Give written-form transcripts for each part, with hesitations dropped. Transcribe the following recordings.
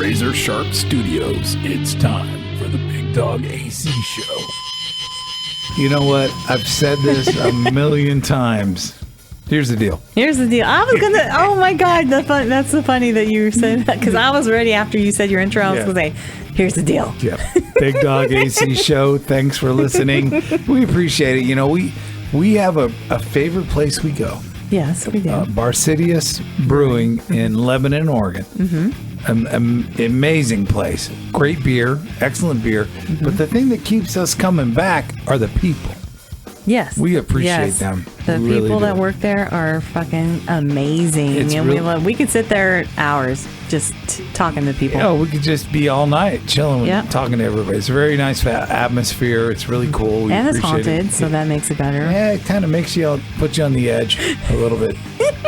Razor Sharp Studios. It's time for the Big Dog AC Show. You know what? I've said this a million times. Here's the deal. I was going to, oh my God, that's so funny that you said that, because I was ready after you said your intro. I was going to say, here's the deal. Yeah. Big Dog AC Show. Thanks for listening. We appreciate it. You know, we have a favorite place we go. Yes, we do. Barcidius Brewing in Lebanon, Oregon. Mm-hmm. Amazing place. Great beer. Excellent beer. Mm-hmm. But the thing that keeps us coming back are the people. Yes. We appreciate them. The people that work there are fucking amazing. And we could sit there hours just talking to people. Yeah, we could just be all night chilling with talking to everybody. It's a very nice atmosphere. It's really cool. And it's haunted, so that makes it better. Yeah, it kind of makes you put you on the edge a little bit.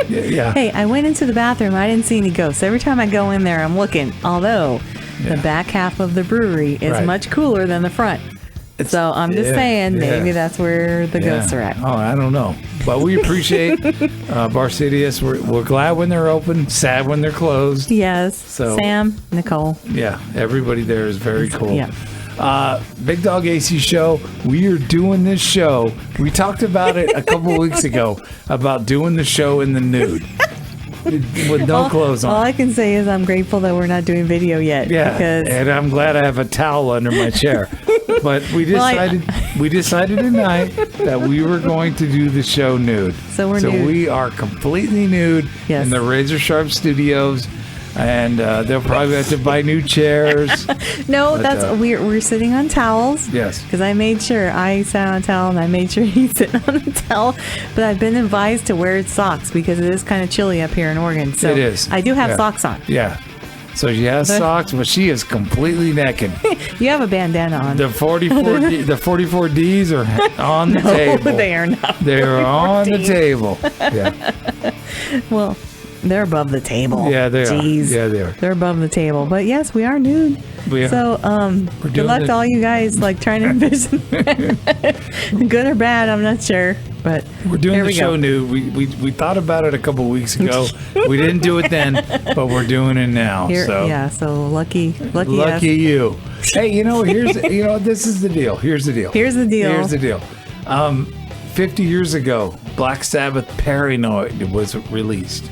Yeah. Hey, I went into the bathroom. I didn't see any ghosts. Every time I go in there, I'm looking. Although the back half of the brewery is much cooler than the front. So I'm just saying, maybe that's where the ghosts are at. Oh, I don't know. But we appreciate Barcidius. We're glad when they're open, sad when they're closed. Yes. So, Sam, Nicole. Yeah, everybody there is very cool. Yeah. Big Dog AC Show. We are doing this show. We talked about it a couple weeks ago about doing the show in the nude. With no clothes on. All I can say is I'm grateful that we're not doing video yet. Yeah, and I'm glad I have a towel under my chair. But we decided tonight that we were going to do the show nude. So nude. We are completely nude in the Razor Sharp Studios. And they'll probably have to buy new chairs. No, we're sitting on towels. Yes. Because I made sure I sat on a towel and I made sure he's sitting on a towel. But I've been advised to wear socks because it is kind of chilly up here in Oregon. So it is. I do have socks on. Yeah. So she has socks, but she is completely naked. You have a bandana on. The 44Ds are on the table. No, they are not. They're on the table. Yeah. Well, they're above the table. Yeah, they are. Yeah, they are. They're above the table. But yes, we are nude. We are. So, good luck to all you guys trying to envision good or bad, I'm not sure. But we're doing the show nude. We thought about it a couple weeks ago. We didn't do it then, but we're doing it now. So lucky you. Hey, this is the deal. Here's the deal. 50 years ago, Black Sabbath Paranoid was released.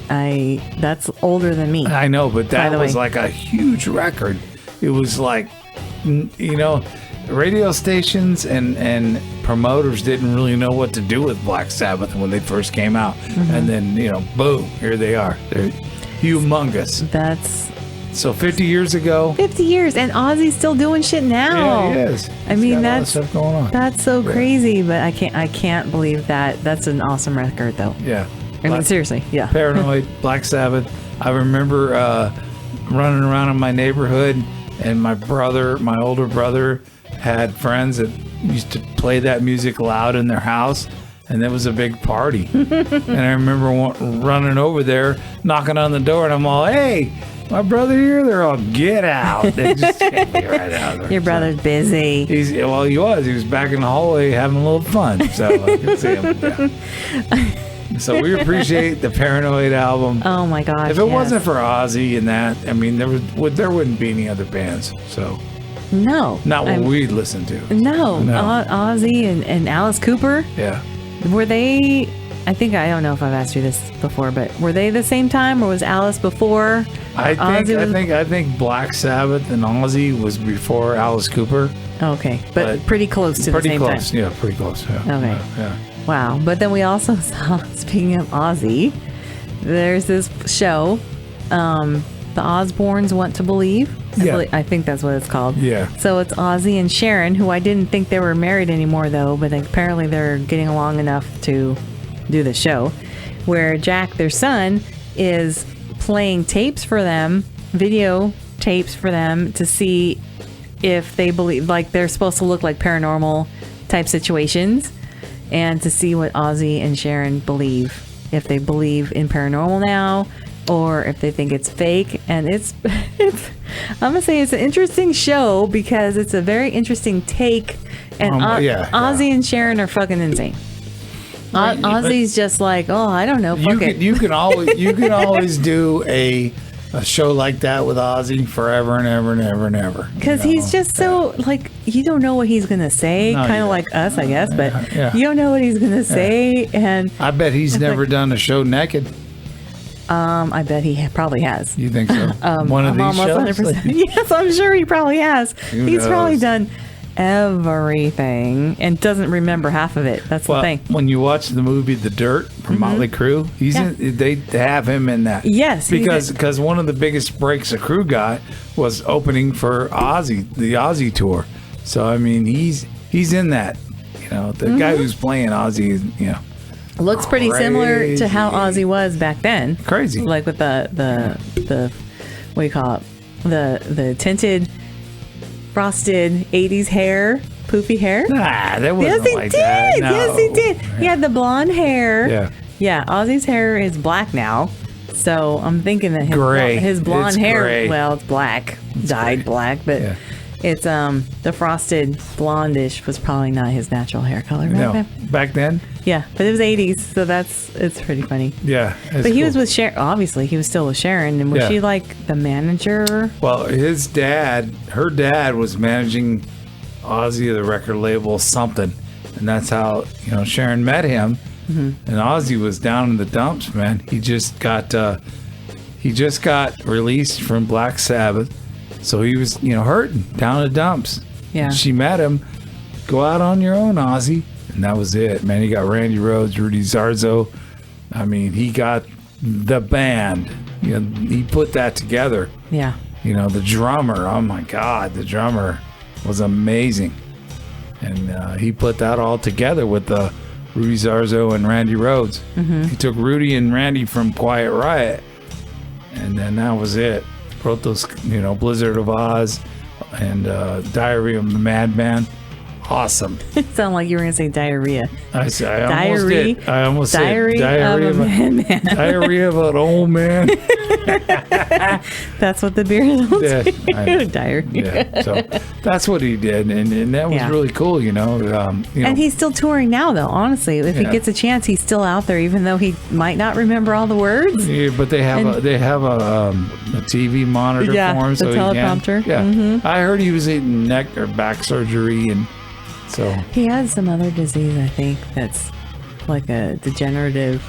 That's older than me. I know, but that was like a huge record. It was like, radio stations and promoters didn't really know what to do with Black Sabbath when they first came out. Mm-hmm. And then, boom, here they are. They're humongous. So 50 years ago. 50 years, and Ozzy's still doing shit now. Yeah, he is. I mean, that's stuff going on. That's so crazy, but I can't believe that. That's an awesome record, though. Yeah. I mean, seriously, yeah. Paranoid, Black Sabbath. I remember running around in my neighborhood, and my older brother, had friends that used to play that music loud in their house, and it was a big party. And I remember running over there, knocking on the door, and I'm all, "Hey, my brother here." They're all, "Get out!" They just kicked me right out of there. Your brother's busy. He was back in the hallway having a little fun, so I could see him. Yeah. So we appreciate the Paranoid album. Oh my gosh! If it wasn't for Ozzy and that, I mean, there wouldn't be any other bands. So no, not what we'd listen to. No. Ozzy and Alice Cooper. Yeah. Were they? I don't know if I've asked you this before, but were they the same time, or was Alice before? I think Black Sabbath and Ozzy was before Alice Cooper. Okay, but pretty close to the same time. Yeah, pretty close. Yeah. Okay. Yeah. Wow. But then we also saw, speaking of Ozzy, there's this show, The Osbournes Want to Believe. I think that's what it's called. Yeah. So it's Ozzy and Sharon, who I didn't think they were married anymore, though, but apparently they're getting along enough to do the show, where Jack, their son, is playing tapes for them, video tapes for them, to see if they believe, they're supposed to look like paranormal type situations, and to see what Ozzy and Sharon believe, if they believe in paranormal now, or if they think it's fake. And it's I'm gonna say it's an interesting show because it's a very interesting take, and Ozzy and Sharon are fucking insane. Ozzy's just like, oh, I don't know, fuck it. You can always do a a show like that with Ozzy forever and ever and ever and ever. Because he's just so, like, you don't know what he's going to say, No, kind of you like us, I guess, but yeah. you don't know what he's going to say. And I bet he's never done a show naked. I bet he probably has. You think so? One of I'm these almost shows? 100%. Yes, I'm sure he probably has. He's knows? probably done everything and doesn't remember half of it. That's the thing. When you watch the movie The Dirt from Motley Crue, they have him in that. Yes, he because one of the biggest breaks a Crue got was opening for Ozzy, the Ozzy tour. So I mean, he's in that. You know, the guy who's playing Ozzy is, you know, looks pretty similar to how Ozzy was back then. Crazy. Like with the what do you call it? The tinted frosted 80s hair, poofy hair. Nah, that wasn't Yes, he like did. that. No. Yes, he did. He had the blonde hair. Yeah. Yeah, Ozzy's hair is black now. So I'm thinking that Gray. his blonde It's hair, gray. well, it's black, dyed black, but Yeah. it's the frosted blondish was probably not his natural hair color. No, Right? back then. Yeah, but it was 80s, so it's pretty funny. Yeah, But he was with Sharon. Obviously, he was still with Sharon, and was Yeah. she like the manager? Well, her dad was managing Ozzy of the record label, something, and that's how Sharon met him. And Ozzy was down in the dumps, man. He just got released from Black Sabbath, so he was hurting down in the dumps. Yeah. She met him. Go out on your own, Ozzy. And that was it, man. He got Randy Rhoads, Rudy Zarzo. I mean, he got the band. He put that together. Yeah. The drummer. Oh my God, the drummer was amazing. And he put that all together with Rudy Zarzo and Randy Rhoads. He took Rudy and Randy from Quiet Riot, and then that was it. Wrote those, Blizzard of Oz and Diary of the Madman. Awesome. It sounded like you were going to say diarrhea. I almost did. I almost said diarrhea of a madman. Diarrhea of an old man. That's what the beer is. Yeah, I know. Diarrhea. Yeah, so that's what he did, and that was really cool, And he's still touring now, though. Honestly, if he gets a chance, he's still out there, even though he might not remember all the words. Yeah, but they have a TV monitor for him, so the teleprompter. He can. Yeah, I heard he was eating neck or back surgery, and so he has some other disease, I think, that's like a degenerative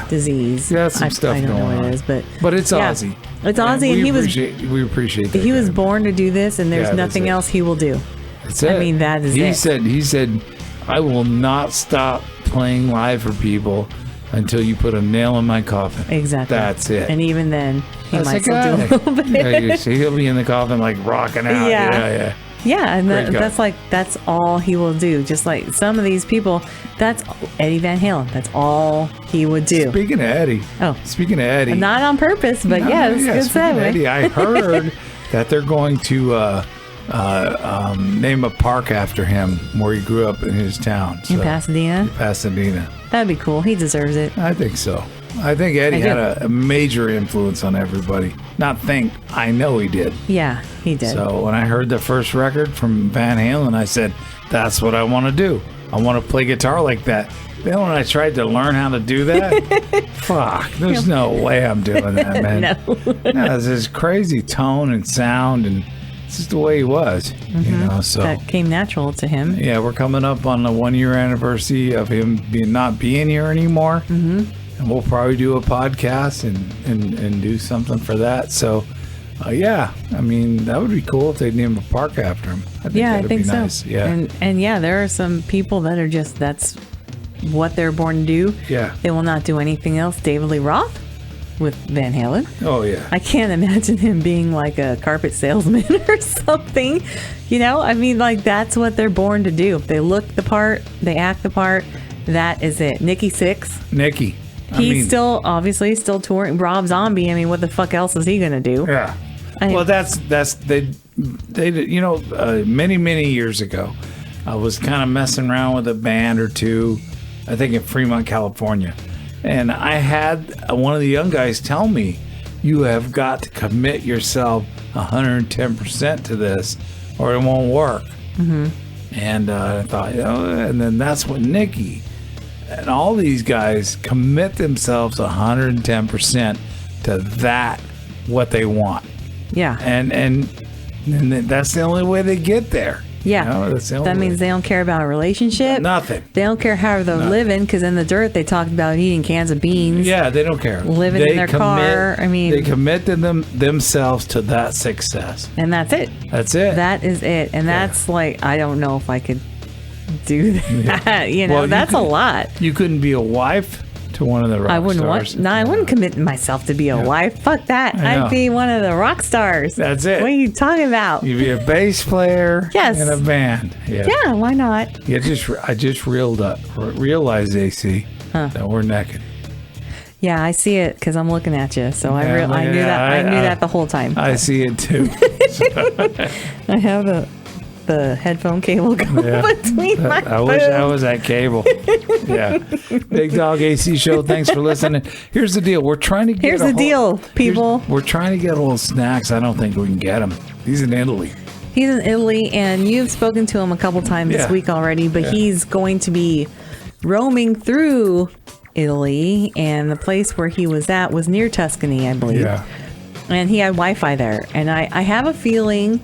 disease. Yeah, some stuff I don't going know what on. it is, but it's Ozzy. It's Ozzy, and we appreciate that. He was born to do this, and there's nothing else he will do. That's it. I mean, that is it. He said, I will not stop playing live for people until you put a nail in my coffin. Exactly. That's it. And even then, he That's might still do a little bit. Yeah, he'll be in the coffin like rocking out. Yeah. Yeah, and Great guy. that's all he will do. Just like some of these people, that's Eddie Van Halen. That's all he would do. Speaking of Eddie. Not on purpose, but good segue. Eddie, I heard that they're going to name a park after him where he grew up in his town. In Pasadena? Pasadena. That'd be cool. He deserves it. I think so. I think Eddie had a major influence on everybody. I know he did. Yeah, he did. So when I heard the first record from Van Halen, I said, that's what I want to do. I want to play guitar like that. Then when I tried to learn how to do that, fuck, there's no way I'm doing that, man. No, it's this crazy tone and sound, and it's just the way he was, so. That came natural to him. Yeah, we're coming up on the 1 year anniversary of him not being here anymore. Mm-hmm. And we'll probably do a podcast and do something for that. So, I mean, that would be cool if they named a park after him. I think so. Nice. Yeah. And there are some people that are just, that's what they're born to do. Yeah. They will not do anything else. David Lee Roth with Van Halen. Oh, yeah. I can't imagine him being like a carpet salesman or something. I mean, like, that's what they're born to do. If they look the part, they act the part, that is it. Nikki Sixx. He's still touring. Rob Zombie. I mean, what the fuck else is he gonna do? Yeah. Many years ago, I was kind of messing around with a band or two, I think in Fremont, California, and I had one of the young guys tell me, "You have got to commit yourself 110% to this, or it won't work." Mm-hmm. And I thought, and then that's what Nikki and all these guys commit themselves 110% to that what they want. Yeah. And that's the only way they get there. Yeah. You know, that's the only That means they don't care about a relationship. Nothing. They don't care how they're living, because in the dirt they talked about eating cans of beans. Yeah, they don't care. Living in their car. I mean, they commit to themselves to that success. And that's it. That's it. That is it. And that's like, I don't know if I could do that. Yeah. You know, Well, that's a lot. You couldn't be a wife to one of the rock I wouldn't stars. want. No, I wouldn't commit myself to be a wife. Fuck that. I know. I'd be one of the rock stars. That's it. What are you talking about? You'd be a bass player. Yes. In a band. Yeah. Yeah, why not? I just realized, AC, that we're naked. Yeah, I see it because I'm looking at you. So I Yeah, knew that. I knew that the whole time. I see it too. I have the headphone cable going between my I wish I boobs. was that cable. Yeah. Big Dog AC Show. Thanks for listening. Here's the deal. We're trying to get Here's the deal, people. We're trying to get a little snacks. I don't think we can get them. He's in Italy. He's in Italy, and you've spoken to him a couple times this week already, but he's going to be roaming through Italy, and the place where he was at was near Tuscany, I believe. Yeah. And he had Wi-Fi there. And I have a feeling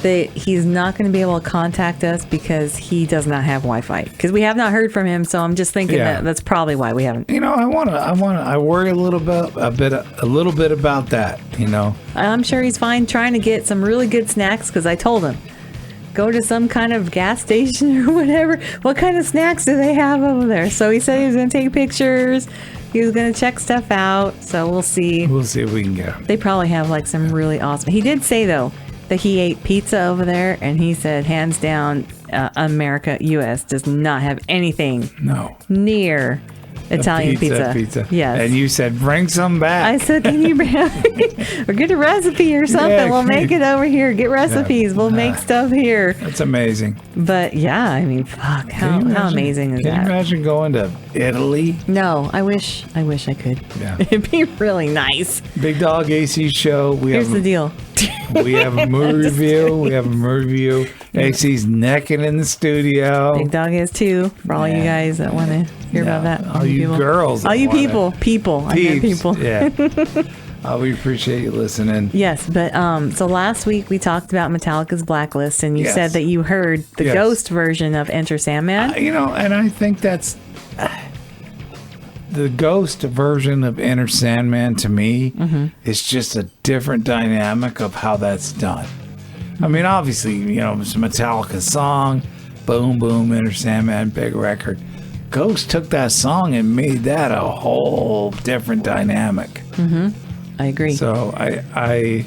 that he's not going to be able to contact us because he does not have Wi-Fi. Because we have not heard from him, so I'm just thinking that that's probably why we haven't. You know, I worry a little bit about that, you know. I'm sure he's fine trying to get some really good snacks, because I told him, go to some kind of gas station or whatever. What kind of snacks do they have over there? So he said he was going to take pictures. He was going to check stuff out. So we'll see. We'll see if we can get them. They probably have like some really awesome. He did say, though, that he ate pizza over there, and he said, hands down, America, U.S. does not have anything near Italian pizza. Yes. And you said, bring some back. I said, can you bring or get a recipe or something? Yeah, we'll make it over here. Get recipes. We'll make stuff here. That's amazing. But yeah, I mean, fuck, how amazing is Can that? you imagine going to Italy? No, I wish I could. Yeah. It'd be really nice. Big Dog AC Show. Here's the deal. We have a movie review. AC's necking in the studio. Big Dog is too. For all you guys that want to hear about that. All you people. girls. All you people. I meant people. Yeah. We appreciate you listening. Yes, but so last week we talked about Metallica's Blacklist, and you said that you heard the ghost version of Enter Sandman. You know, and I think that's the ghost version of Enter Sandman to me is just a different dynamic of how that's done. I mean, obviously, you know, it's a Metallica song, boom, boom, Enter Sandman, big record. Ghost took that song and made that a whole different dynamic. I agree. So I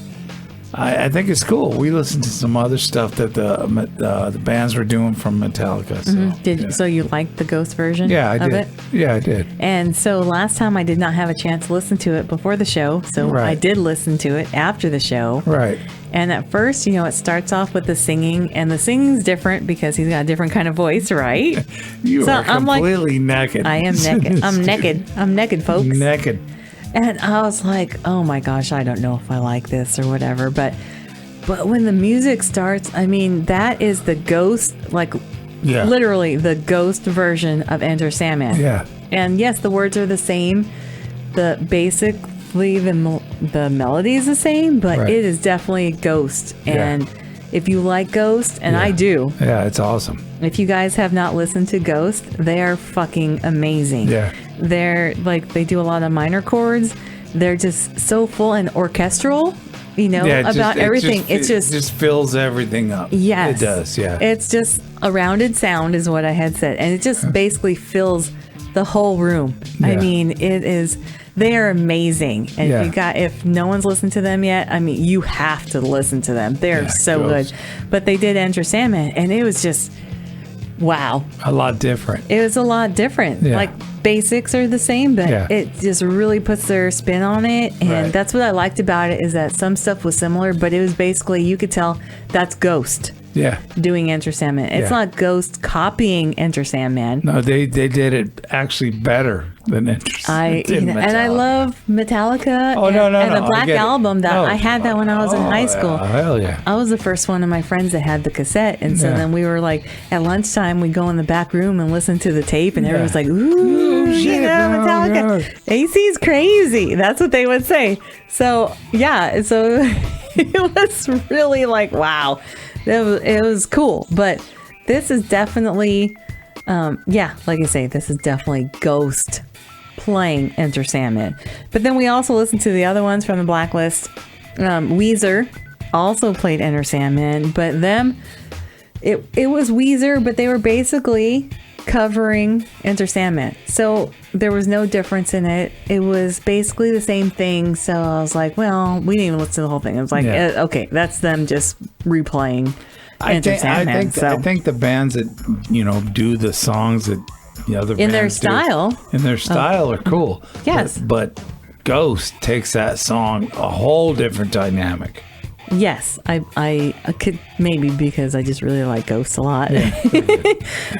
think it's cool. We listened to some other stuff that the bands were doing from Metallica. So, So you liked the ghost version? Yeah, I of did. it? Yeah, I did. And so last time I did not have a chance to listen to it before the show, so I did listen to it after the show. Right. And at first, you know, it starts off with the singing, and the singing's different because he's got a different kind of voice, right? You So are completely naked. I am naked. I'm naked. I'm naked, folks. Naked. And I was like, oh my gosh, I don't know if I like this or whatever. But when the music starts, I mean, that is the ghost, like literally the ghost version of Enter Sandman. Yeah. And yes, the words are the same. Basically the melody is the same, but it is definitely Ghost. And if you like Ghost, and I do. Yeah, it's awesome. If you guys have not listened to Ghost, they are fucking amazing. Yeah. They're like, they do a lot of minor chords. They're just so full and orchestral, you know, about everything. It just fills everything up. Yes. It does, yeah. It's just a rounded sound is what I had said. And it just basically fills the whole room. Yeah. I mean, they are amazing. And if no one's listened to them yet, I mean, you have to listen to them. They're so good. But they did Enter Sandman, and it was just, wow. A lot different. It was a lot different. Yeah. Like, basics are the same, but it just really puts their spin on it. And that's what I liked about it, is that some stuff was similar, but it was basically, you could tell that's Ghost. Yeah. Doing Enter Sandman. It's not Ghost copying Enter Sandman. No, they did it actually better than Enter Sandman. And I love Metallica and the Black Album. I had that when I was in high school. Hell yeah. I was the first one of my friends that had the cassette. And so then we were like, at lunchtime, we'd go in the back room and listen to the tape, and everyone was like, ooh, Metallica. AC's crazy. That's what they would say. So yeah, so it was really like, wow, it was cool. But this is definitely, like I say, this is definitely Ghost playing Enter Sandman. But then we also listened to the other ones from the Blacklist. Weezer also played Enter Sandman, but it was Weezer, but they were basically covering Enter Sandman. So there was no difference in it. It was basically the same thing. So I was like, well, we didn't even listen to the whole thing. I was like, okay, that's them just replaying Enter Sandman. I think the bands that, do the songs that the other bands in their style are cool. Yes. But Ghost takes that song a whole different dynamic. Yes, I could, maybe because I just really like Ghosts a lot. Yeah.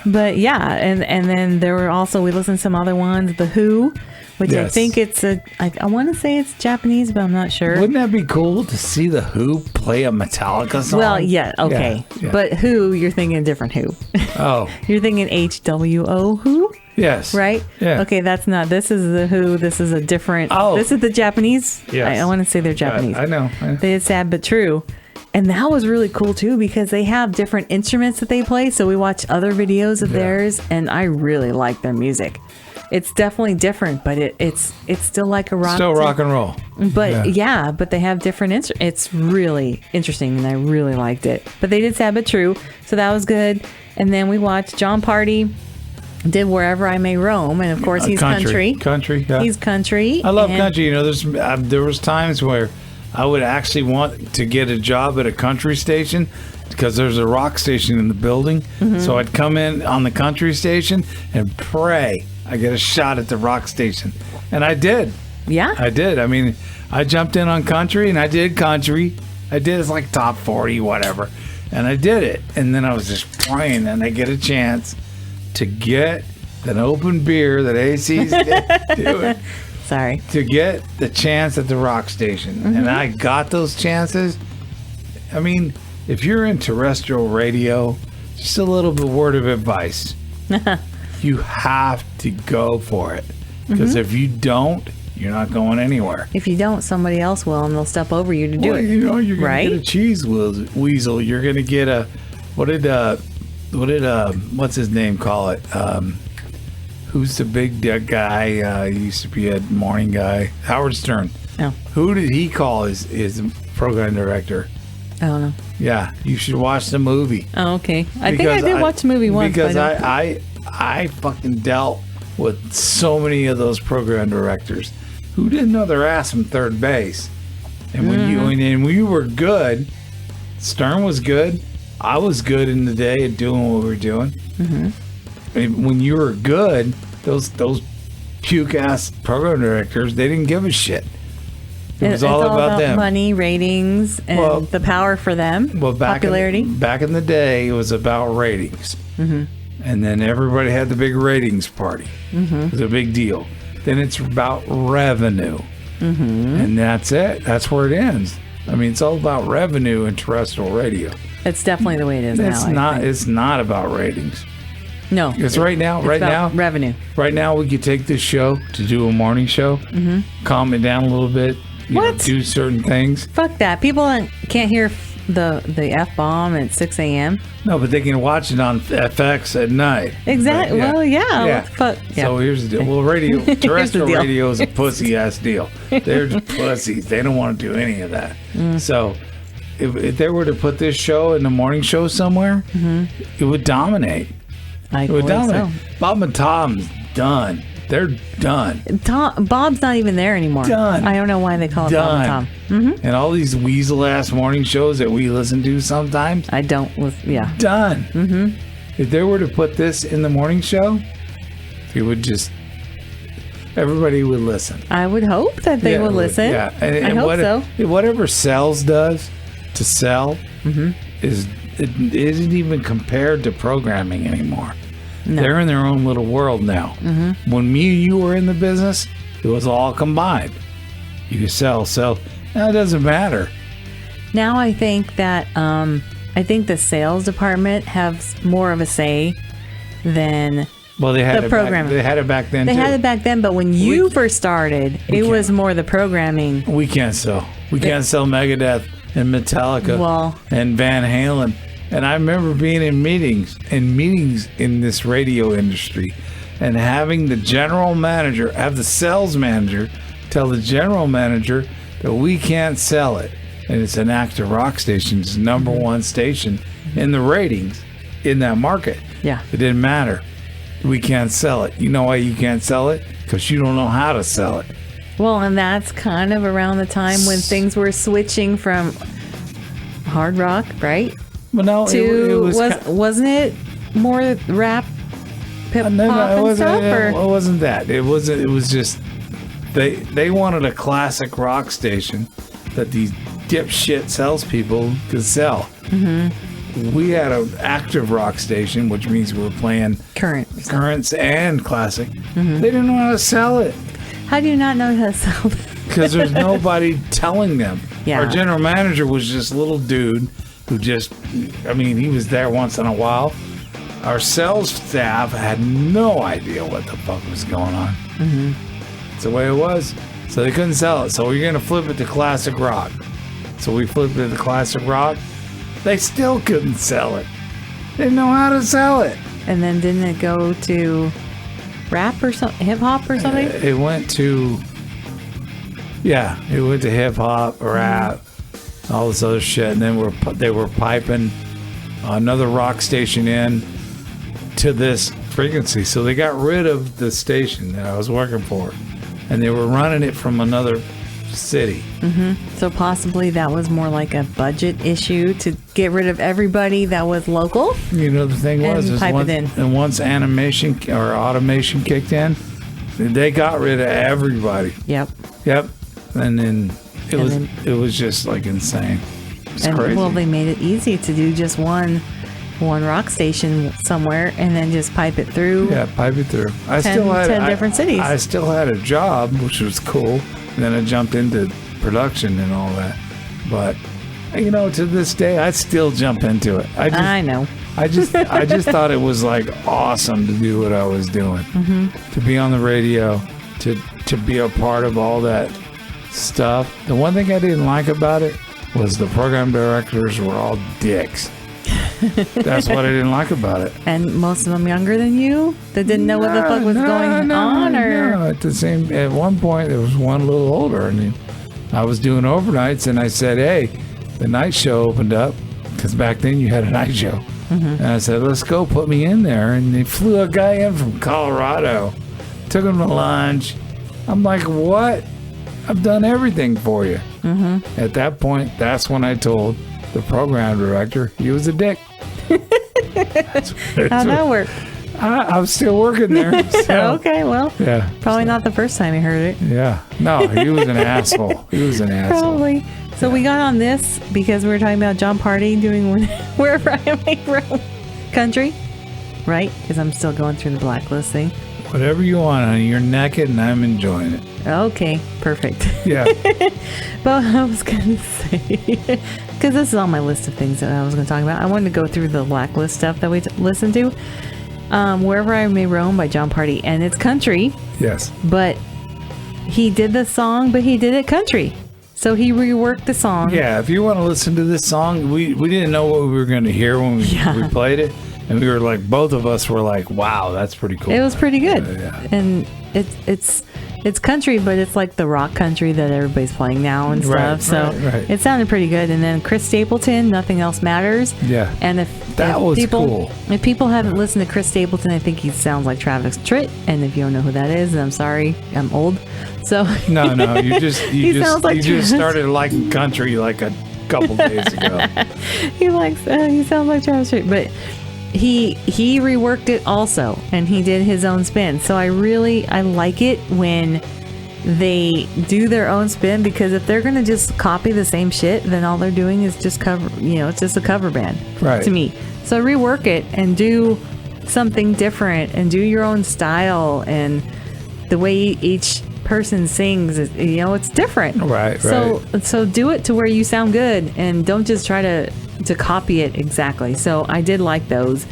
But yeah, and then there were also, we listened to some other ones, The Who, which I think it's I want to say it's Japanese, but I'm not sure. Wouldn't that be cool to see The Who play a Metallica song? Well, yeah, okay. Yeah. But Who, you're thinking a different Who. Oh. You're thinking HWO Who? Yes. Right? Yeah. Okay, that's not. This is The Who. This is a different. Oh. This is the Japanese. Yes. I want to say they're Japanese. I know. They did Sad But True. And that was really cool too, because they have different instruments that they play. So we watch other videos of theirs, and I really like their music. It's definitely different, but it's still like a rock. Still rock and roll. But but they have different instruments. It's really interesting, and I really liked it. But they did Sad But True, so that was good. And then we watched John Party did Wherever I May Roam, and of course he's country. Yeah. He's country. I love country. There was times where I would actually want to get a job at a country station because there's a rock station in the building. Mm-hmm. So I'd come in on the country station and pray I get a shot at the rock station. And I did. Yeah. I did. I mean, I jumped in on country and I did country. I did it's like top 40, whatever. And I did it. And then I was just praying and I get a chance to get an open beer that AC's doing. Sorry. To get the chance at the rock station. Mm-hmm. And I got those chances. I mean, if you're in terrestrial radio, just a little bit word of advice. You have to go for it. Because if you don't, you're not going anywhere. If you don't, somebody else will, and they'll step over you to do it. You're going to get a cheese weasel. You're going to get a, what's his name call it? Who's the big guy? He used to be a morning guy. Howard Stern. Oh. Who did he call his program director? I don't know. Yeah, you should watch the movie. Oh, okay. I think I did watch the movie once. Because I fucking dealt with so many of those program directors who didn't know their ass from third base. And when you were good, Stern was good. I was good in the day at doing what we were doing. Mm-hmm. When you were good, those puke ass program directors, they didn't give a shit. It was all about them. Money, ratings, and the power for them. Well, popularity. Back in the day, it was about ratings. Mm-hmm. And then everybody had the big ratings party. Mm-hmm. It was a big deal. Then it's about revenue. Mm-hmm. And that's it. That's where it ends. I mean, it's all about revenue in terrestrial radio. It's definitely the way it is now. It's not about ratings. No. It's right now. Revenue. Right now, we could take this show to do a morning show, calm it down a little bit, do certain things. Fuck that. People can't hear the F-bomb at 6 a.m. No, but they can watch it on FX at night. Exactly. But, well, yeah. Yeah. Fuck. Yeah. So here's the deal. Well, terrestrial radio is a pussy-ass deal. They're just pussies. They don't want to do any of that. So if they were to put this show in the morning show somewhere, it would dominate. I believe so. Bob and Tom's done. They're done. Bob's not even there anymore. Done. I don't know why they call it Bob and Tom. Mm-hmm. And all these weasel-ass morning shows that we listen to sometimes. I don't. Yeah. Done. Mm-hmm. If they were to put this in the morning show, it would just... Everybody would listen. I would hope that they would listen. Yeah. I hope so. Whatever Sells does to sell it isn't even compared to programming anymore. No. They're in their own little world now. Mm-hmm. When me and you were in the business, it was all combined. You could sell. Now it doesn't matter. Now I think that the sales department has more of a say than Well, they had the it programming. They had it back then. They too. had it back then, but when you first started, it was can't. more the programming. We can't sell. We can't sell Megadeth and Metallica Well- and Van Halen. And I remember being in meetings in this radio industry, and having the general manager, have the sales manager, tell the general manager that we can't sell it. And it's an active rock station. It's the number one station in the ratings in that market. Yeah. It didn't matter. We can't sell it. You know why you can't sell it? Because you don't know how to sell it. Well, and that's kind of around the time when things were switching from hard rock, right? But no, To it was wasn't it more rap, hip hop, and stuff? It Or? wasn't that. It wasn't. It was just they wanted a classic rock station that these dipshit salespeople could sell. Mm-hmm. We had an active rock station, which means we were playing currents and classic. Mm-hmm. They didn't know how to sell it. How do you not know how to sell that? Because there's nobody telling them. Yeah. Our general manager was just a little dude who just, I mean, he was there once in a while. Our sales staff had no idea what the fuck was going on. Mm-hmm. That's the way it was. So they couldn't sell it. So we're going to flip it to classic rock. So we flipped it to classic rock. They still couldn't sell it. They didn't know how to sell it. And then didn't it go to rap or something, hip hop or something? It went to, it went to hip hop, rap, all this other shit. And then they were piping another rock station in to this frequency. So they got rid of the station that I was working for, and they were running it from another city. So possibly that was more like a budget issue to get rid of everybody that was local. You know, the thing was, And is pipe it once, in. and once animation or automation kicked in, they got rid of everybody. Yep. Yep. And then And it was just like insane. It's And crazy. well, they made it easy to do just one rock station somewhere and then just pipe it through. Yeah, pipe it through. I 10 different cities. I still had a job, which was cool. And then I jumped into production and all that. But you know, to this day, I still jump into it. I know. I just thought it was like awesome to do what I was doing, to be on the radio, to be a part of all that stuff. The one thing I didn't like about it was the program directors were all dicks. That's what I didn't like about it. And most of them younger than you that didn't know what the fuck was going on, or No. At one point, there was one a little older, and I was doing overnights, and I said, "Hey, the night show opened up," because back then you had a night show. And I said, "Let's go, put me in there." And they flew a guy in from Colorado, took him to lunch. I'm like, "What? I've done everything for you." At that point, that's when I told the program director he was a dick. how'd that work? I'm still working there. So, Okay, well, yeah. probably not the first time you heard it. Yeah. No, he was an asshole. He was an asshole. Probably. So we got on this because we were talking about John Party doing Wherever I May Roam country, right? Because I'm still going through the Blacklist thing. Whatever you want, honey. You're naked and I'm enjoying it. Okay, perfect. Yeah. But I was going to say, because this is on my list of things that I was going to talk about, I wanted to go through the Blacklist stuff that we listened to. Wherever I May Roam by John Party. And it's country, Yes. but he did the song, but he did it country. So he reworked the song. Yeah. If you want to listen to this song, we didn't know what we were going to hear when we played it. And we were like, both of us were like, wow, that's pretty cool. It was pretty good. Yeah. And it's country, but it's like the rock country that everybody's playing now and stuff. Right. It sounded pretty good. And then Chris Stapleton, Nothing Else Matters. Yeah. And if was people, cool. If people haven't listened to Chris Stapleton, I think he sounds like Travis Tritt. And if you don't know who that is, I'm sorry, I'm old. So No, you just sounds like Travis. started liking country like a couple days ago. he sounds like Travis Tritt, but he reworked it also, and he did his own spin. So I like it when they do their own spin, because if they're gonna just copy the same shit, then all they're doing is just cover. It's just a cover band, Right. to me. So rework it and do something different, and do your own style, and the way each person sings, it's different. Right. So do it to where you sound good, and don't just try to copy it exactly. So I did like those.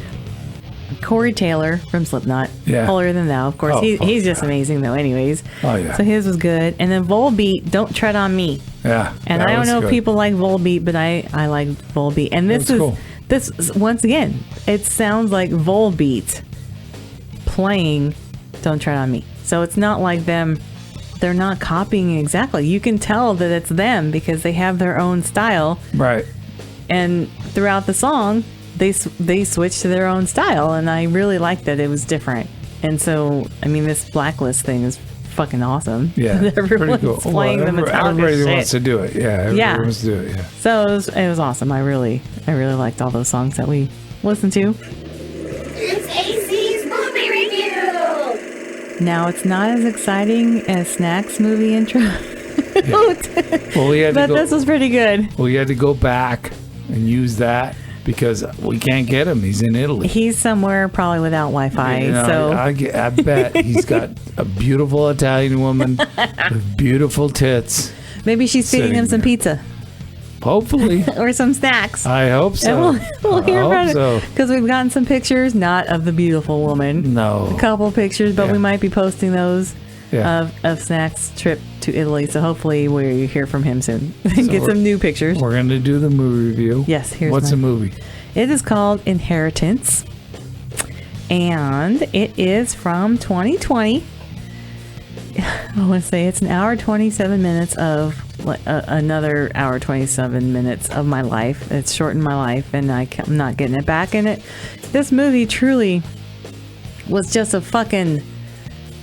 Corey Taylor from Slipknot. Yeah. Holier Than Thou, of course. Oh, He's just amazing, though, anyways. Oh, yeah. So his was good. And then Volbeat, Don't Tread on Me. Yeah. And I don't know if people like Volbeat, but I like Volbeat. And this cool. this once again, it sounds like Volbeat playing Don't Tread on Me. So it's not like they're not copying exactly. You can tell that it's them because they have their own style. Right. And throughout the song, they switched to their own style, and I really liked that it was different. And so, I mean, this Blacklist thing is fucking awesome. Yeah. Everyone's pretty cool. playing the Metallica everybody shit. wants to do it. Yeah. Everybody wants to do it. Yeah. So it was awesome. I really liked all those songs that we listened to. It's AC's movie review! Now, it's not as exciting as Snack's movie intro. Well, This was pretty good. We had to go back and use that because we can't get him. He's in Italy. He's somewhere probably without Wi-Fi. You know, so I bet he's got a beautiful Italian woman with beautiful tits. maybe she's feeding sitting him some there. pizza Hopefully. or some snacks. I hope so. And we'll hear about it so. because we've gotten some pictures, not of the beautiful woman. No. A couple pictures, but Yeah. we might be posting those Yeah. of Snack's trip to Italy. So hopefully we hear from him soon and get some new pictures. We're going to do the movie review. Yes, here's What's the mine. movie? It is called Inheritance, and it is from 2020. I want to say it's an hour 27 minutes of another hour 27 minutes of my life. It's shortened my life, and I'm not getting it back in it. This movie truly was just a fucking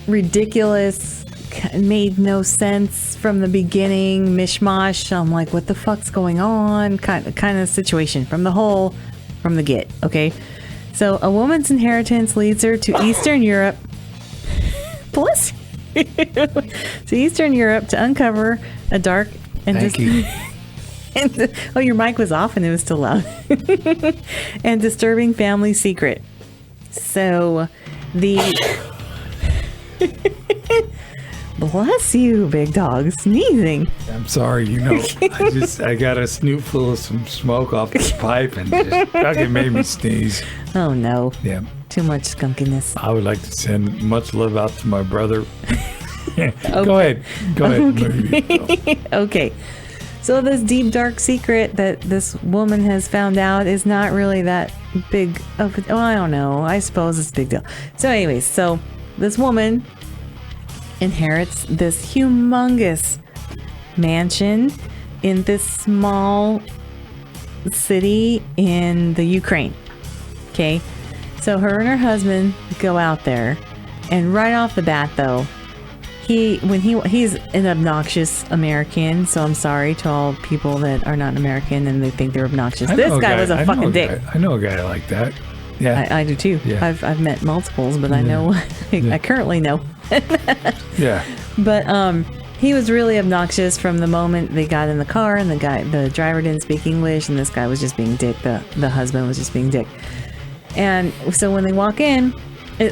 ridiculous, made no sense from the beginning, mishmash. I'm like, what the fuck's going on? Kind of situation from the get. Okay, so a woman's inheritance leads her to Eastern Europe. Bless you. To Eastern Europe to uncover a dark and Thank you. oh, your mic was off and it was still loud. And disturbing family secret. So the bless you, big dog, sneezing. I'm sorry, I got a snootful of some smoke off this pipe and just fucking made me sneeze. Oh no, Yeah. too much skunkiness. I would like to send much love out to my brother. Go ahead. Movie. Okay, so this deep dark secret that this woman has found out is not really that big of a, I don't know, I suppose it's a big deal. So anyways, so this woman inherits this humongous mansion in this small city in the Ukraine. Okay, so her and her husband go out there, and right off the bat though, he's an obnoxious American, so I'm sorry to all people that are not American and they think they're obnoxious. This guy was a fucking dick. I know a guy like that. Yeah. I do too. Yeah. I've met multiples, but I know I currently know. Yeah. But he was really obnoxious from the moment they got in the car, and the driver didn't speak English, and this guy was just being dick. The husband was just being dick. And so when they walk in,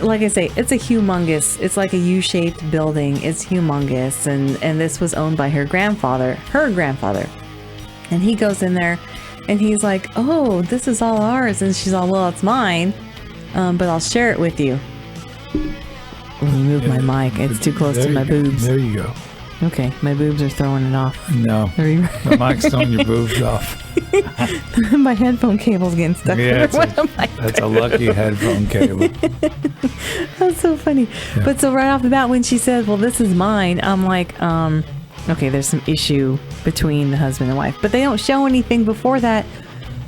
like I say, it's it's like a U-shaped building. It's humongous, and this was owned by her grandfather. And he goes in there, and he's like, "Oh, this is all ours," and she's all, "Well, it's mine, but I'll share it with you." Let me move my mic. It's too close to my boobs. There you go. Okay, my boobs are throwing it off. No. The mic's throwing your boobs off. My headphone cable's getting stuck. Yeah, Yeah, that's a lucky headphone cable. That's so funny. Yeah. But so right off the bat, when she said, "Well, this is mine," I'm like, okay, there's some issue between the husband and wife, but they don't show anything before that.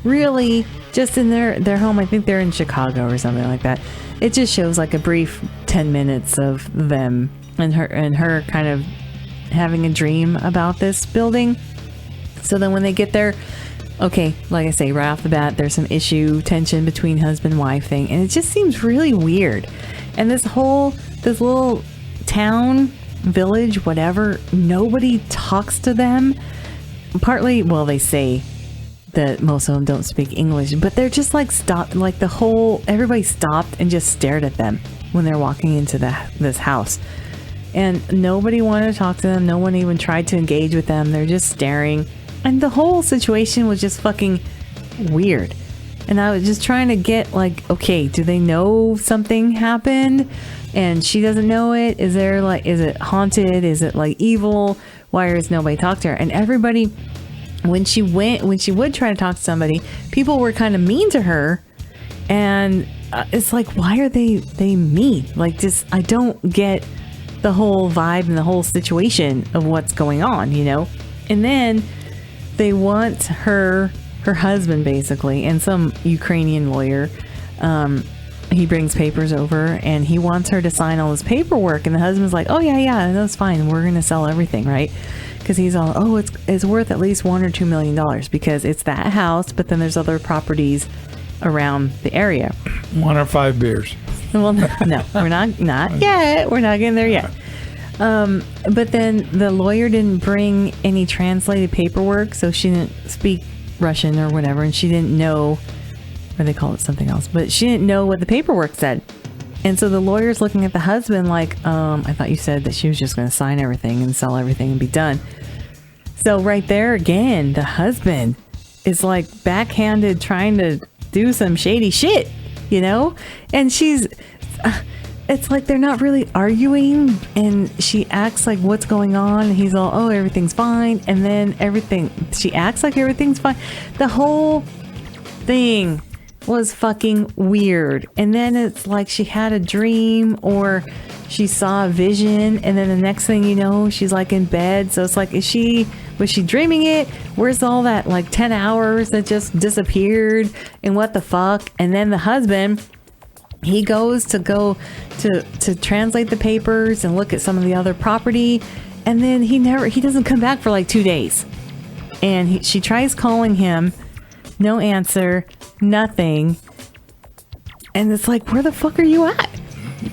Really, just in their home. I think they're in Chicago or something like that. It just shows like a brief 10 minutes of them and her kind of having a dream about this building. So then when they get there, okay, like I say, right off the bat, there's some tension between husband and wife thing, and it just seems really weird. And this little town, village, whatever, nobody talks to them. Partly, well, they say that most of them don't speak English, but they're just like stopped, like everybody stopped and just stared at them when they're walking into this house. And nobody wanted to talk to them. No one even tried to engage with them. They're just staring. And the whole situation was just fucking weird. And I was just trying to get like, okay, do they know something happened and she doesn't know it? Is it haunted? Is it like evil? Why is nobody talking to her? And everybody, when she would try to talk to somebody, people were kind of mean to her. And it's like, why are they mean? Like, just, I don't get the whole vibe and the whole situation of what's going on, you know? And then they want her husband, basically, and some Ukrainian lawyer. He brings papers over and he wants her to sign all this paperwork. And the husband's like, oh, yeah, that's fine. We're going to sell everything, right? Because he's all, oh, it's worth at least $1 or $2 million because it's that house, but then there's other properties around the area. 1 or 5 beers. Well, no, we're not yet. We're not getting there yet. But then the lawyer didn't bring any translated paperwork, so she didn't speak Russian or whatever, and she didn't know, or they call it something else, but she didn't know what the paperwork said. And so the lawyer's looking at the husband like, I thought you said that she was just going to sign everything and sell everything and be done. So right there again, the husband is like backhanded trying to do some shady shit, you know? And she's... it's like they're not really arguing, and she acts like what's going on, and he's all, oh, everything's fine, and then she acts like everything's fine. The whole thing was fucking weird. And then it's like she had a dream or she saw a vision, and then the next thing you know, she's like in bed. So it's like, was she dreaming it? Where's all that like 10 hours that just disappeared, and what the fuck? And then the husband, he goes to translate the papers and look at some of the other property, and then he doesn't come back for like 2 days. And she tries calling him, no answer, nothing. And it's like, where the fuck are you at?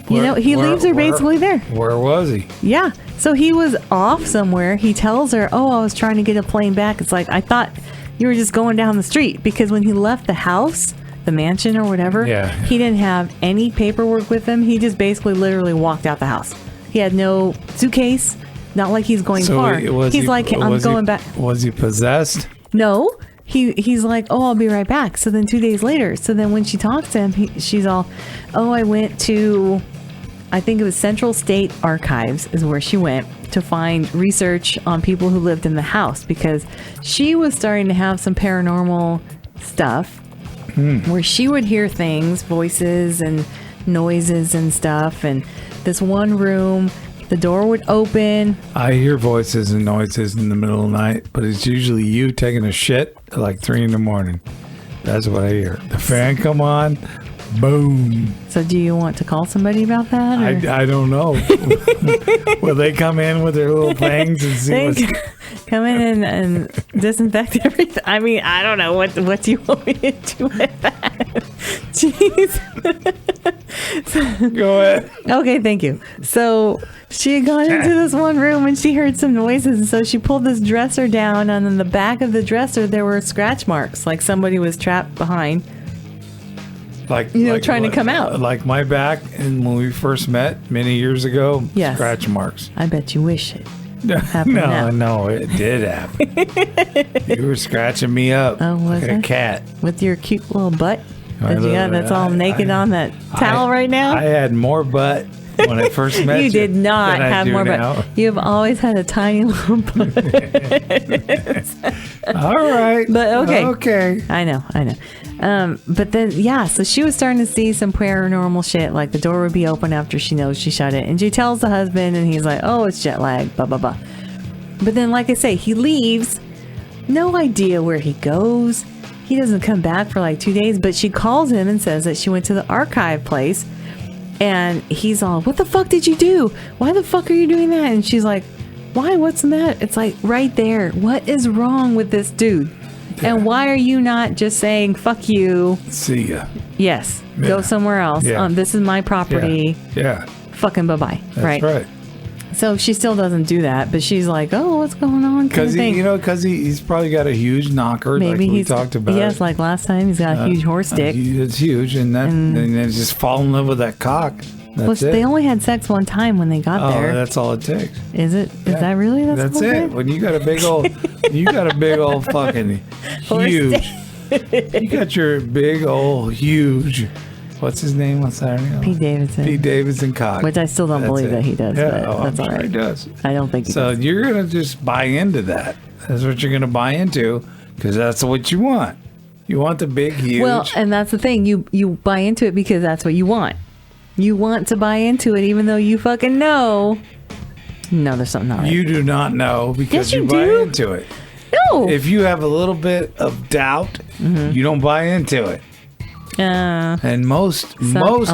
He leaves her basically there. Where was he? Yeah. So he was off somewhere. He tells her, oh, I was trying to get a plane back. It's like, I thought you were just going down the street, because when he left the house, the mansion or whatever, he didn't have any paperwork with him. He just basically literally walked out the house. He had no suitcase, not like he's going far. He's like, I'm going back. Was he possessed? No. He's like, oh, I'll be right back. So then 2 days later, so then when she talks to him, she's all, oh, I went to, I think it was Central State Archives is where she went to find research on people who lived in the house, because she was starting to have some paranormal stuff. Where she would hear things, voices and noises and stuff. And this one room, the door would open. I hear voices and noises in the middle of the night, but it's usually you taking a shit at like 3 a.m. That's what I hear. The fan come on, boom. So do you want to call somebody about that? I don't know. Will they come in with their little things and see what's... Come in and disinfect everything. I mean, I don't know. What do you want me to do with that? Jeez. Go ahead. Okay, thank you. So she had gone into this one room and she heard some noises. And so she pulled this dresser down. And on the back of the dresser, there were scratch marks. Like somebody was trapped behind. Trying to come out. Like my back, and when we first met many years ago, yes. Scratch marks. I bet you wish it happened now. No, it did happen. You were scratching me up like a cat. With your cute little butt that you got that's all naked on that towel right now? I had more butt when I first met you. You did not have more butt. You have always had a tiny little butt. All right. But okay. Okay. I know. But then, so she was starting to see some paranormal shit. Like the door would be open after she knows she shut it. And she tells the husband, and he's like, oh, it's jet lag, blah, blah, blah. But then, like I say, he leaves. No idea where he goes. He doesn't come back for like 2 days. But she calls him and says that she went to the archive place. And he's all, what the fuck did you do? Why the fuck are you doing that? And she's like, why? What's the matter? It's like, right there. What is wrong with this dude? Yeah. And why are you not just saying, fuck you? See ya. Yes. Yeah. Go somewhere else. Yeah. This is my property. Yeah. Fucking bye-bye. That's right. So she still doesn't do that, but she's like, oh, what's going on? Because he's probably got a huge knocker. Maybe like we talked about. Yes, like last time, he's got a huge horse dick. It's huge, and then just fall in love with that cock. That's it. They only had sex one time when they got there. Oh, that's all it takes. Is it? Is that really? That's it. When you got a big old, fucking huge. You got your big old huge. What's his name on Saturday Night? Pete Davidson. Pete Davidson cock. Which I still don't That's believe it. that he does. Yeah, But that's all I'm sure right. he does. I don't think he So does. you're gonna just buy into that. That's what you're gonna buy into because that's what you want. You want the big, huge. Well, and that's the thing. You buy into it because that's what you want. You want to buy into it even though you fucking know. No, there's something not right. You do not know because Yes, you you buy do. into it. No. If you have a little bit of doubt, you don't buy into it. And most a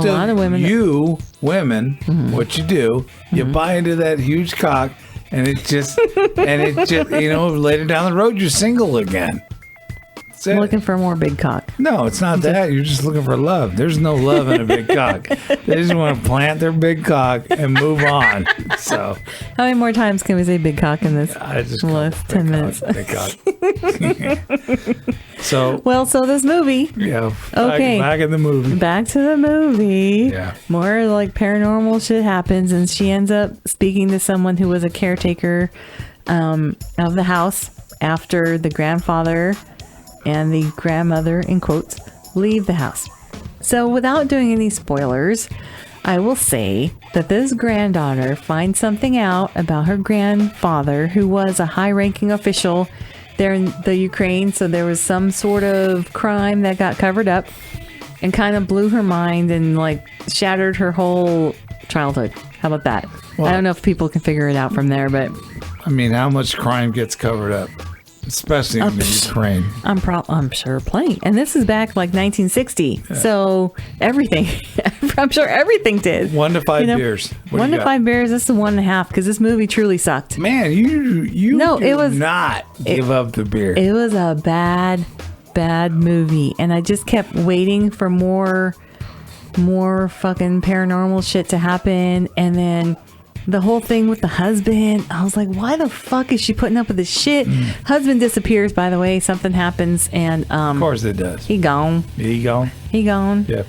lot of women- you women, what you do, you buy into that huge cock, and it just later down the road you're single again. That's it. looking for more big cock. No, it's not that. You're just looking for love. There's no love in a big cock. They just want to plant their big cock and move on. So How many more times can we say big cock in this I just call last it 10 big minutes? cock, big cock. So Well, so this movie, yeah, Okay. back in the movie. back to the movie. Yeah. More like paranormal shit happens, and she ends up speaking to someone who was a caretaker of the house after the grandfather and the grandmother, in quotes, leave the house. So without doing any spoilers, I will say that this granddaughter finds something out about her grandfather, who was a high-ranking official there in the Ukraine. So there was some sort of crime that got covered up and kind of blew her mind and like shattered her whole childhood. How about that? Well- I don't know if people can figure it out from there, but I mean, how much crime gets covered up, especially in the Ukraine? I'm sure plenty. And this is back like 1960. So everything, I'm sure everything did. 1 to 5 beers. What do One you to got? 5 beers. This is 1.5 because this movie truly sucked. Man, you No, do it was- not give up the beer. It was a bad movie. And I just kept waiting for more fucking paranormal shit to happen. And then the whole thing with the husband, I was like, why the fuck is she putting up with this shit? Husband disappears, by the way. Something happens, and Of course it does. he gone. There you go. He gone. Yep.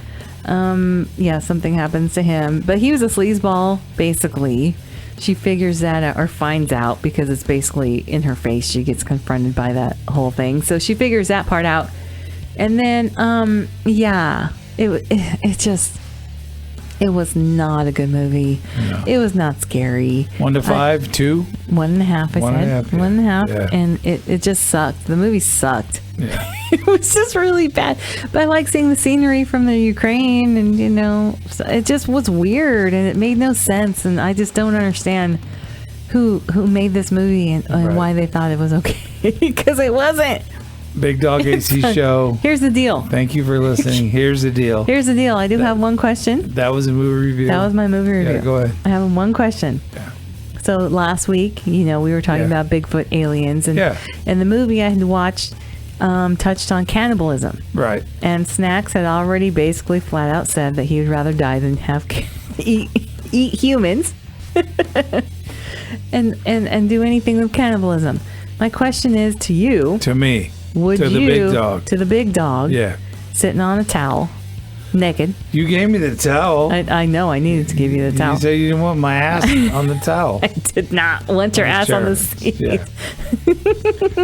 Yeah, something happens to him. But he was a sleazeball, basically. She figures that out, or finds out, because it's basically in her face. She gets confronted by that whole thing. So she figures that part out. And then, yeah, it was not a good movie. No. It was not scary. 1 to 5, 2. 1.5, I said. 1.5, yeah. 1.5. Yeah. And it just sucked. The movie sucked. Yeah. It was just really bad. But I like seeing the scenery from the Ukraine, and so it just was weird, and it made no sense. And I just don't understand who made this movie and Right. why they thought it was okay, because it wasn't. Big Dog AC Show. Here's the deal. Thank you for listening. Here's the deal. Here's the deal. I do have one question. That was a movie review. That was my movie review. Yeah, go ahead. I have one question. Yeah. So last week, we were talking Yeah. about Bigfoot aliens, and Yeah. and the movie I had watched touched on cannibalism. Right. And Snacks had already basically flat out said that he would rather die than have eat humans and do anything with cannibalism. My question is to you: To me. would to you the big dog. to the big dog Yeah. sitting on a towel, naked? You gave me the towel. I know I needed to give you the towel. You said you didn't want my ass on the towel. I did not want your ass on the Sure. seat. Yeah.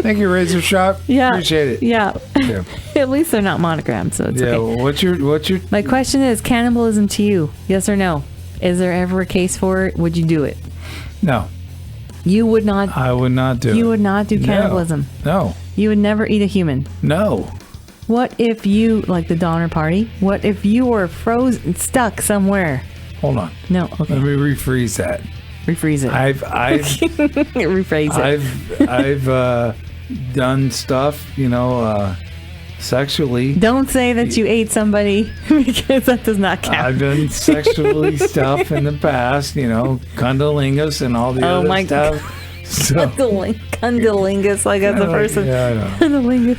Thank you, Razor Sharp. Yeah. Appreciate it. Yeah. Yeah. At least they're not monogrammed, so it's Yeah. okay. Well, what's your My question is cannibalism to you, yes or no? Is there ever a case for it? Would you do it? No, You would not. I would not do it. You would not do No. cannibalism. No. You would never eat a human. No. What if you, like the Donner Party, what if you were frozen, stuck somewhere? Hold on. No, Let okay. me rephrase that. Rephrase it. Rephrase it. I've done stuff, sexually. Don't say that you ate somebody because that does not count. I've done sexually stuff in the past, cunnilingus and all the Oh other my stuff. So, Cunnilingus, like as a person. yeah, I know. Cunnilingus.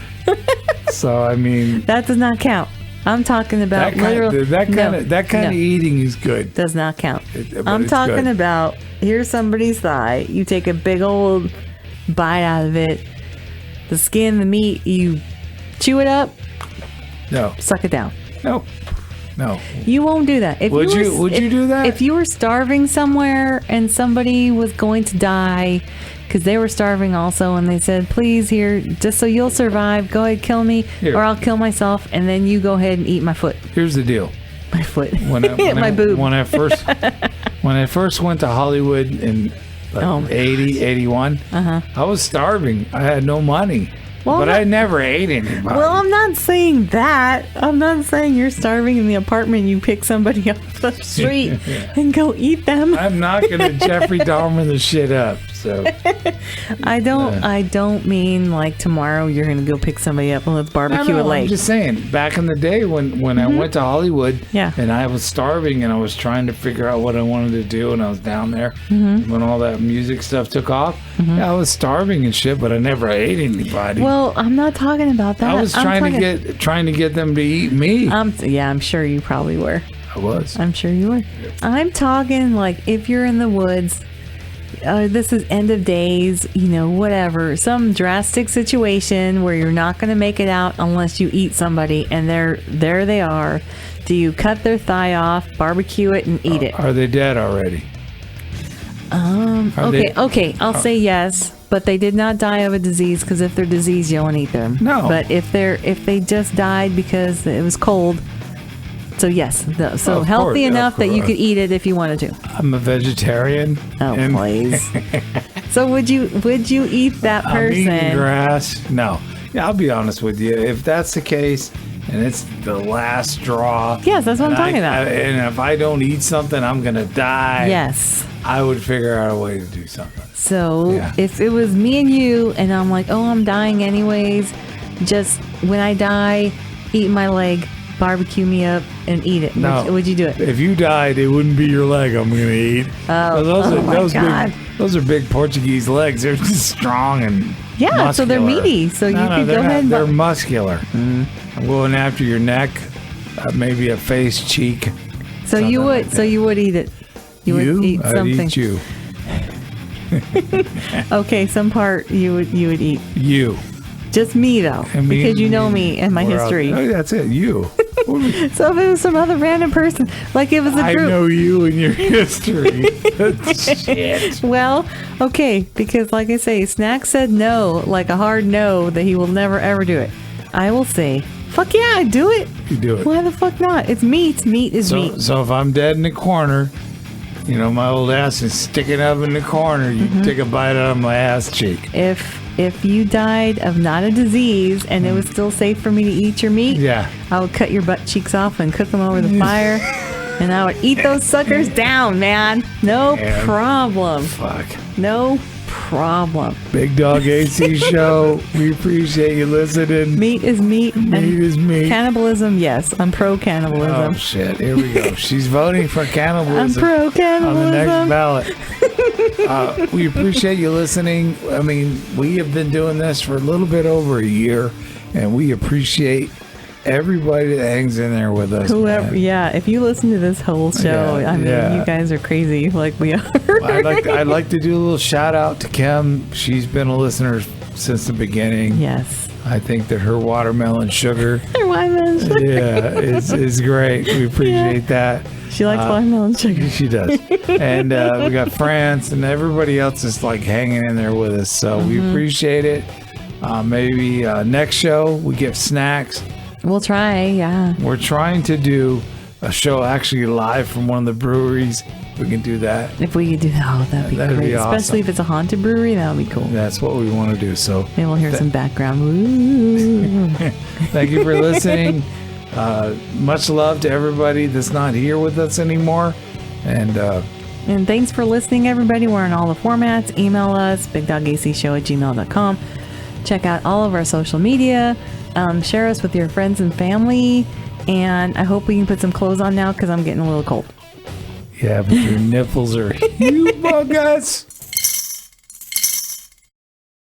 So I mean, That does not count. I'm talking about literal. that kind of no. eating is good. Does not count. But I'm it's talking good. about here's somebody's thigh. You take a big old bite out of it. The skin, the meat, you chew it up, No, suck it down. no, No. You won't do that. If Would you? Would you do that? If you were starving somewhere and somebody was going to die because they were starving also, and they said, "Please, here, just so you'll survive, go ahead, kill me, or I'll kill myself, and then you go ahead and eat my foot." Here's the deal. My foot. My boob. When I first went to Hollywood in 80, 81, I was starving. I had no money. Well, but I never ate anybody. Well, I'm not saying that. I'm not saying you're starving in the apartment and you pick somebody off the street and go eat them. I'm not going to Jeffrey Dahmer the shit up. So I don't mean like tomorrow you're going to go pick somebody up and let's barbecue a leg. I'm just saying, back in the day when I went to Hollywood and I was starving and I was trying to figure out what I wanted to do, and I was down there when all that music stuff took off, I was starving and shit, but I never ate anybody. Well, I'm not talking about that. I was trying to get them to eat me. I'm sure you probably were. I was. I'm sure you were. I'm talking like if you're in the woods, this is end of days, whatever, some drastic situation where you're not going to make it out unless you eat somebody, and there they are. Do you cut their thigh off, barbecue it, and eat it? Are they dead already? Okay, I'll say yes, but they did not die of a disease, because if they're diseased, you won't eat them. No. But if they just died because it was cold, so yes, so healthy enough that you could eat it if you wanted to. I'm a vegetarian. Oh, please. So would you eat that person? I'm eating grass. No. Yeah, I'll be honest with you. If that's the case, and it's the last straw. Yes, that's what I'm talking about. And if I don't eat something, I'm gonna die. Yes. I would figure out a way to do something. So if it was me and you, and I'm like, oh, I'm dying anyways, just when I die, eat my leg, barbecue me up, and eat it. No. Would you do it? If you died, it wouldn't be your leg I'm gonna eat. Those are big Portuguese legs. They're just strong and muscular. So they're meaty. So you could go ahead and... They're muscular. I'm going after your neck, maybe a face, cheek. So you would. Like so you would eat it. You would eat something. I'd eat you. Okay, some part you would eat. You. Just me though, because you know me and my history. That's it. You. So if it was some other random person, like it was a group. I know you and your history. Shit. Well, okay, because like I say, Snack said no, like a hard no, that he will never ever do it. I will say, fuck yeah, I do it. You do it. Why the fuck not? It's meat. Meat is meat. So if I'm dead in the corner, my old ass is sticking up in the corner, you take a bite out of my ass cheek. If you died of not a disease and it was still safe for me to eat your meat, I would cut your butt cheeks off and cook them over the fire, and I would eat those suckers down, man. No problem. Fuck. No problem. Big Dog AC show. We appreciate you listening. Meat is meat. Meat is meat. Cannibalism, yes. I'm pro-cannibalism. Oh, shit. Here we go. She's voting for cannibalism. I'm pro-cannibalism. On the next ballot. We appreciate you listening. I mean, we have been doing this for a little bit over a year, and we appreciate everybody that hangs in there with us. Whoever, if you listen to this whole show, you guys are crazy like we are. I'd like to do a little shout out to Kim. She's been a listener since the beginning. Yes. I think that her watermelon sugar. is great. We appreciate that. She likes watermelon sugar. She does. And we got France and everybody else is like hanging in there with us. So we appreciate it. Maybe next show we get snacks. We'll try, We're trying to do a show actually live from one of the breweries. We can do that. If we could do that, that'd be great. Be awesome. Especially if it's a haunted brewery, that would be cool. That's what we want to do. So maybe we'll hear some background. Woo. Thank you for listening. Much love to everybody that's not here with us anymore. And thanks for listening, everybody. We're on all the formats. Email us, bigdogacshow@gmail.com. Check out all of our social media. Share us with your friends and family. And I hope we can put some clothes on now because I'm getting a little cold. Yeah, but your nipples are humongous.